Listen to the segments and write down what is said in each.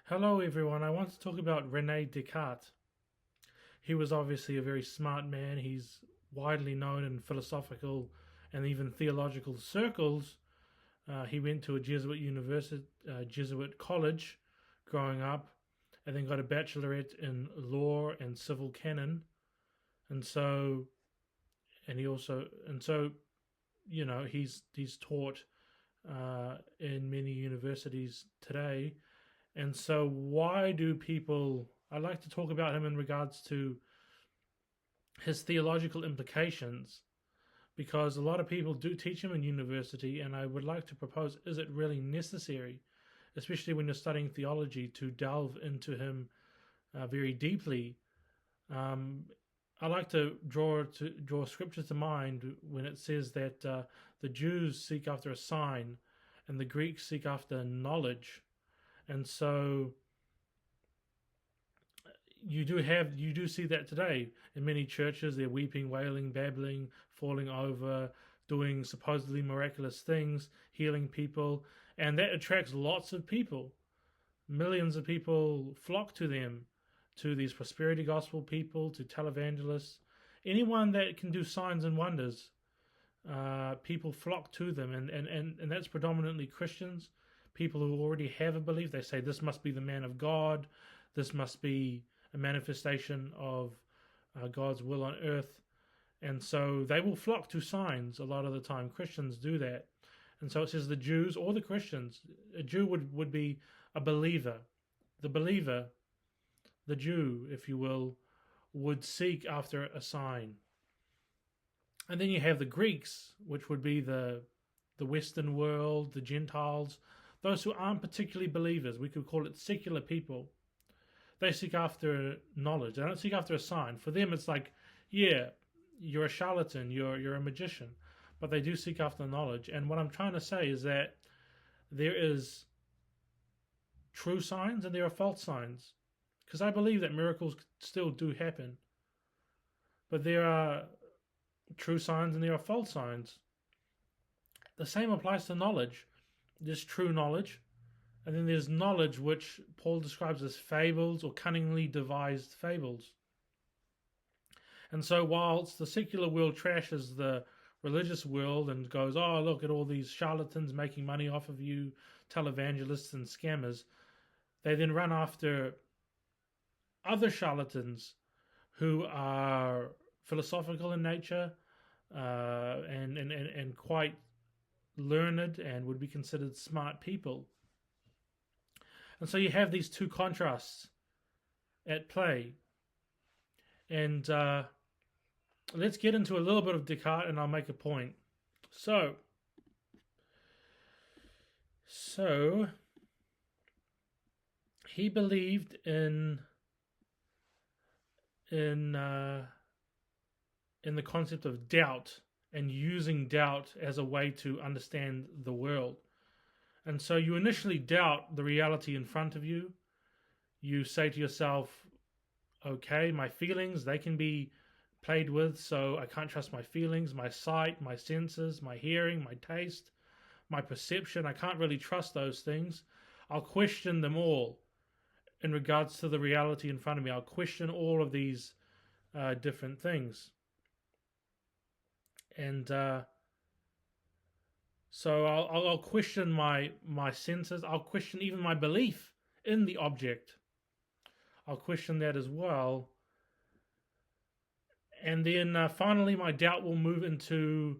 Hello, everyone. I want to talk about René Descartes. He was obviously a very smart man. He's widely known in philosophical and even theological circles. He went to a Jesuit university, Jesuit college growing up, and then got a bachelorette in law and civil canon. And so, and he also, and so, he's taught in many universities today. And so, why do people? I like to talk about him in regards to his theological implications because a lot of people do teach him in university, and I would like to propose: is it really necessary, especially when you're studying theology, to delve into him very deeply? Um, I like to draw scripture to mind when it says that the Jews seek after a sign, and the Greeks seek after knowledge. And so you do see that today in many churches. They're weeping, wailing, babbling, falling over, doing supposedly miraculous things, healing people, and that attracts lots of people. Millions of people flock to them, to these prosperity gospel people, to televangelists, anyone that can do signs and wonders. People flock to them, and that's predominantly Christians, people who already have a belief. They say this must be the man of God, this must be a manifestation of God's will on earth, and so they will flock to signs a lot of the time. Christians do that, and so it says the Jews or the Christians. A Jew would be a believer. The believer, the Jew, if you will, would seek after a sign. And then you have the Greeks, which would be the Western world, the Gentiles, those who aren't particularly believers. We could call it secular people. They seek after knowledge. They don't seek after a sign. For them, it's like, yeah, you're a charlatan, you're a magician, but they do seek after knowledge. And what I'm trying to say is that there is true signs and there are false signs, because I believe that miracles still do happen, but there are true signs and there are false signs. The same applies to knowledge. There's true knowledge, and then there's knowledge which Paul describes as fables or cunningly devised fables. And so, whilst the secular world trashes the religious world and goes, oh, look at all these charlatans making money off of you, televangelists and scammers, they then run after other charlatans who are philosophical in nature and quite learned and would be considered smart people. And so you have these two contrasts at play. And let's get into a little bit of Descartes and I'll make a point. So he believed in the concept of doubt and using doubt as a way to understand the world. And so you initially doubt the reality in front of you. You say to yourself, okay, my feelings, they can be played with, so I can't trust my feelings, my sight, my senses, my hearing, my taste, my perception. I can't really trust those things. I'll question them all in regards to the reality in front of me. I'll question all of these different things. And so I'll question my senses. I'll question even my belief in the object. I'll question that as well. And then finally, my doubt will move into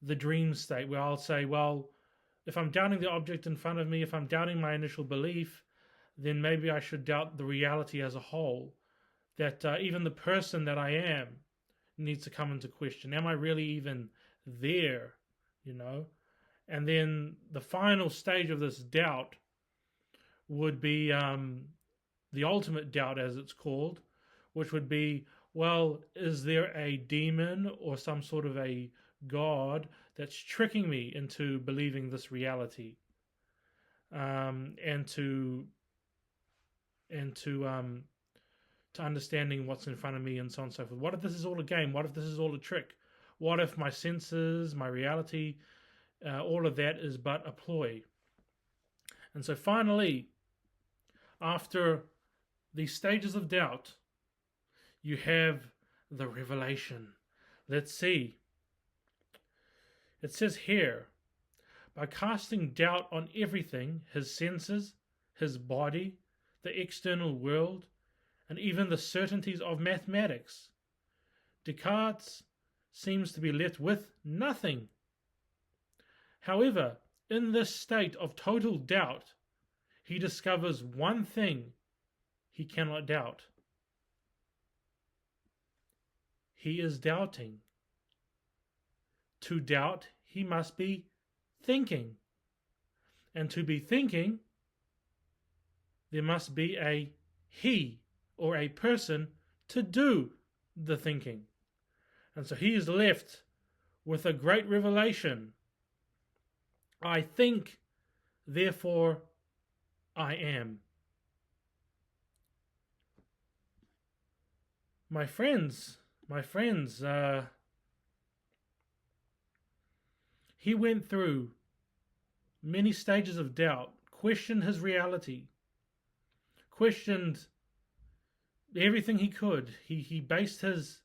the dream state, where I'll say, well, if I'm doubting the object in front of me, if I'm doubting my initial belief, then maybe I should doubt the reality as a whole. That even the person that I am needs to come into question. Am I really even there? And then the final stage of this doubt would be the ultimate doubt, as it's called, which would be, well, is there a demon or some sort of a God that's tricking me into believing this reality, and to understanding what's in front of me, and so on and so forth. What if this is all a game? What if this is all a trick? What if my senses, my reality, all of that is but a ploy? And so finally, After these stages of doubt, you have the revelation. Let's see. It says here, by casting doubt on everything, his senses, his body, the external world, and even the certainties of mathematics, Descartes seems to be left with nothing. However, in this state of total doubt, he discovers one thing he cannot doubt. He is doubting. To doubt, he must be thinking. And to be thinking, there must be a he or a person to do the thinking. And so he is left with a great revelation. I think, therefore I am. My friends, he went through many stages of doubt, questioned his reality, questioned everything he could. He based his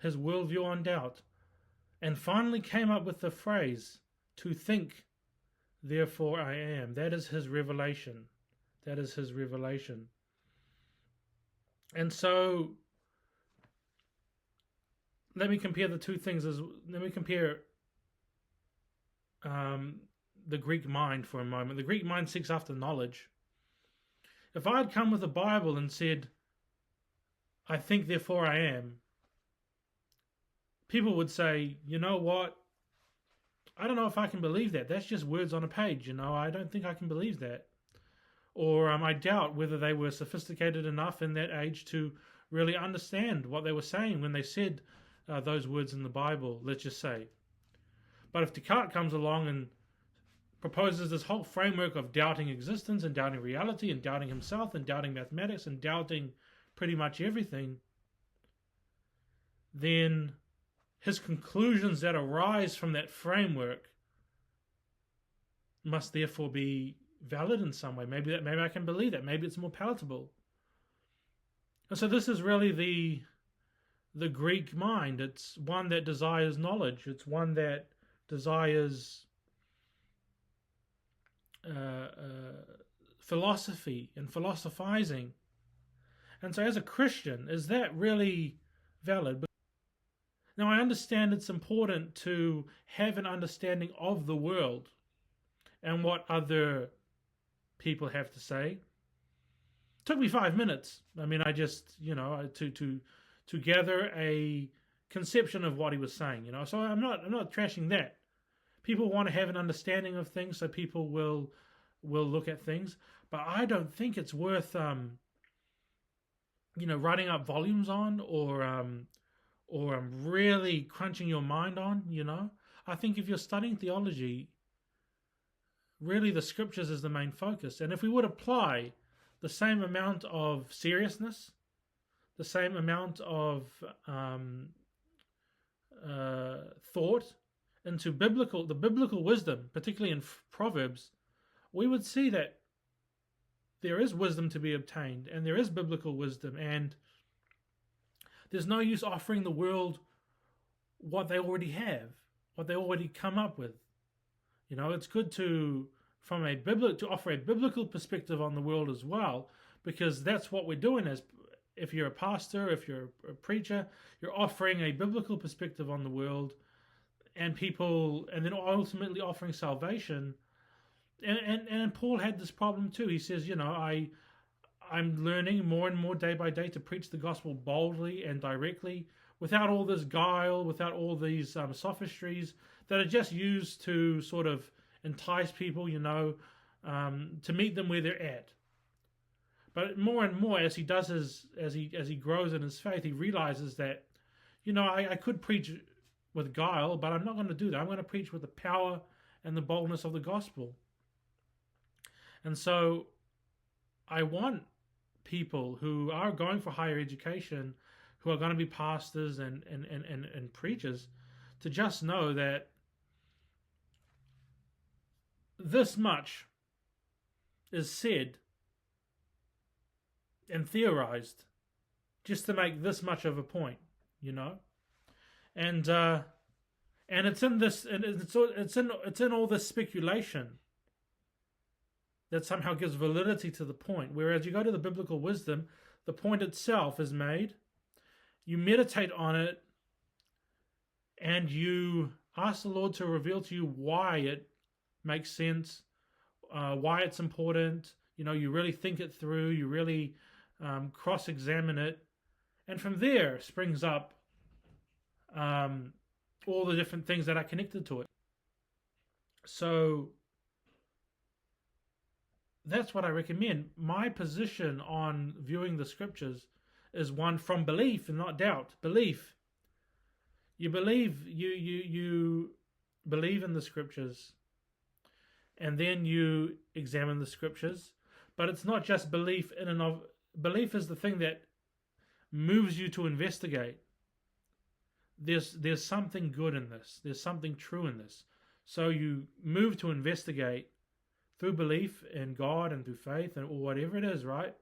worldview on doubt, and finally came up with the phrase, to think, therefore I am. That is his revelation. That is his revelation. And so, let me compare the two things. Let me compare the Greek mind for a moment. The Greek mind seeks after knowledge. If I had come with the Bible and said, I think, therefore I am, people would say, you know what? I don't know if I can believe that. That's just words on a page, I don't think I can believe that. Or I doubt whether they were sophisticated enough in that age to really understand what they were saying when they said those words in the Bible, let's just say. But if Descartes comes along and proposes this whole framework of doubting existence and doubting reality and doubting himself and doubting mathematics and doubting pretty much everything, then his conclusions that arise from that framework must therefore be valid in some way. Maybe I can believe that. Maybe it's more palatable. And so this is really the Greek mind. It's one that desires knowledge. It's one that desires philosophy and philosophizing. And so as a Christian, is that really valid? Now, I understand it's important to have an understanding of the world and what other people have to say. It took me 5 minutes. I just, to gather a conception of what he was saying, So I'm not trashing that. People want to have an understanding of things, so people will look at things. But I don't think it's worth, writing up volumes on or really crunching your mind on, I think if you're studying theology, really the scriptures is the main focus. And if we would apply the same amount of seriousness, the same amount of thought into the biblical wisdom, particularly in Proverbs, we would see that there is wisdom to be obtained, and there is biblical wisdom, and there's no use offering the world what they already have, what they already come up with. It's good to offer a biblical perspective on the world as well, because that's what we're doing. As if you're a pastor, if you're a preacher, you're offering a biblical perspective on the world, and people, and then ultimately offering salvation. And Paul had this problem too. He says, I'm learning more and more day by day to preach the gospel boldly and directly, without all this guile, without all these sophistries that are just used to sort of entice people, to meet them where they're at. But more and more, as he does as he grows in his faith, he realizes that, I could preach with guile, but I'm not going to do that. I'm going to preach with the power and the boldness of the gospel. And so I want people who are going for higher education, who are going to be pastors and preachers, to just know that this much is said and theorized just to make this much of a point, you know. And it's in this, and it's in all this speculation that somehow gives validity to the point. Whereas you go to the biblical wisdom, the point itself is made. You meditate on it, and you ask the Lord to reveal to you why it makes sense, why it's important. You know, you really think it through. You really cross-examine it, and from there springs up all the different things that are connected to it. So that's what I recommend. My position on viewing the scriptures is one from belief and not doubt. Belief. You believe you believe in the scriptures, and then you examine the scriptures. But it's not just belief in and of. Belief is the thing that moves you to investigate. There's something good in this. There's something true in this. So you move to investigate through belief in God and through faith or whatever it is, right?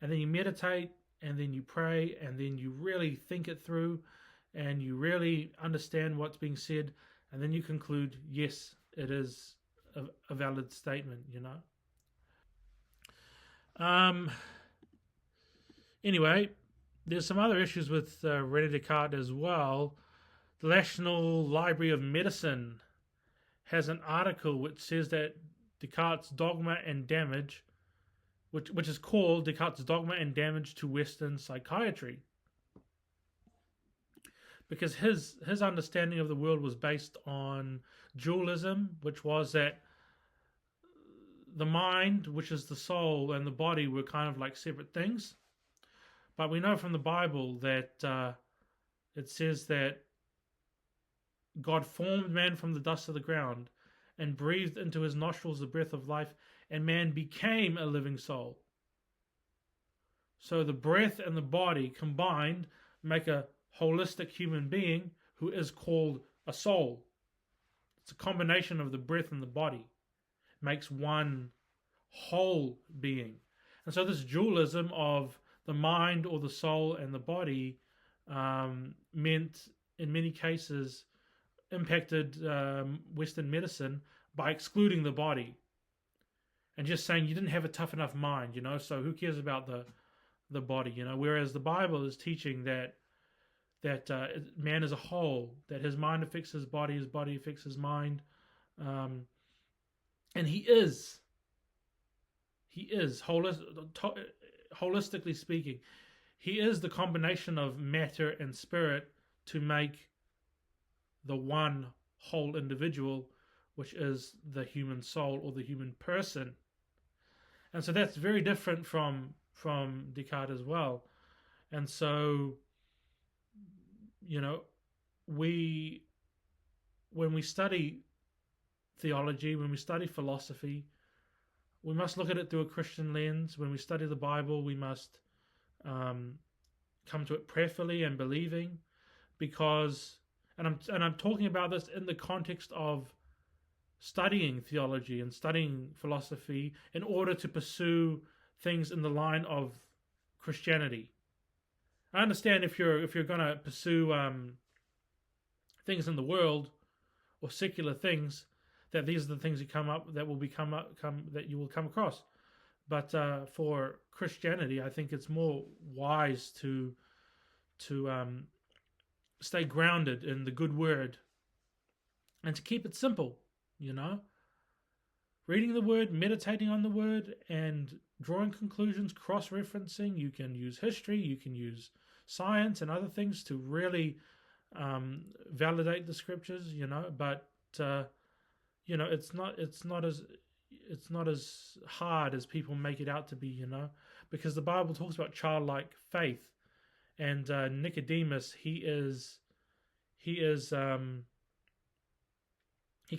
And then you meditate, and then you pray, and then you really think it through, and you really understand what's being said, and then you conclude, yes, it is a valid statement, you know. Anyway, there's some other issues with René Descartes as well. The National Library of Medicine has an article which says that Descartes' Dogma and Damage, which is called Descartes' Dogma and Damage to Western Psychiatry, because his understanding of the world was based on dualism, which was that the mind, which is the soul, and the body were kind of like separate things. But we know from the Bible that it says that God formed man from the dust of the ground and breathed into his nostrils the breath of life, and man became a living soul. So the breath and the body combined make a holistic human being who is called a soul. It's a combination of the breath and the body. It makes one whole being. And so this dualism of the mind or the soul and the body meant, in many cases, impacted Western medicine by excluding the body and just saying you didn't have a tough enough mind, you know, so who cares about the body, you know, whereas the Bible is teaching that man is a whole, that his mind affects his body affects his mind, and he is holistically speaking, he is the combination of matter and spirit to make the one whole individual, which is the human soul or the human person. And so that's very different from Descartes as well. And so, you know, when we study theology, when we study philosophy, we must look at it through a Christian lens. When we study the Bible, we must come to it prayerfully and believing, because, and I'm talking about this in the context of studying theology and studying philosophy in order to pursue things in the line of Christianity. I understand if you're going to pursue things in the world or secular things, that these are the things that you will come across. But for Christianity, I think it's more wise to stay grounded in the good word and to keep it simple, you know? Reading the word, meditating on the word, and drawing conclusions, cross-referencing. You can use history, you can use science and other things to really validate the scriptures, you know, but you know, it's not as hard as people make it out to be, you know, because the Bible talks about childlike faith, and Nicodemus, he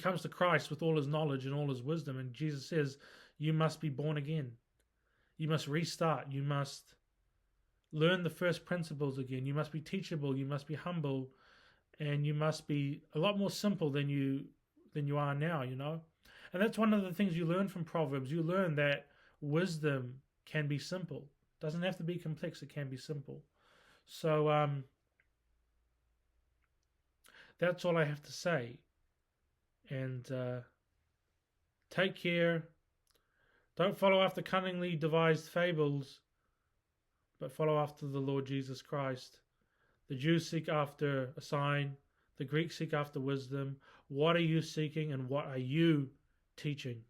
comes to Christ with all his knowledge and all his wisdom, and Jesus says, you must be born again. You must restart. You must learn the first principles again. You must be teachable. You must be humble, and you must be a lot more simple than you are now, you know. And that's one of the things you learn from Proverbs. You learn that wisdom can be simple. Doesn't have to be complex, it can be simple. So that's all I have to say. And take care. Don't follow after cunningly devised fables, but follow after the Lord Jesus Christ. The Jews seek after a sign. The Greeks seek after wisdom. What are you seeking, and what are you teaching?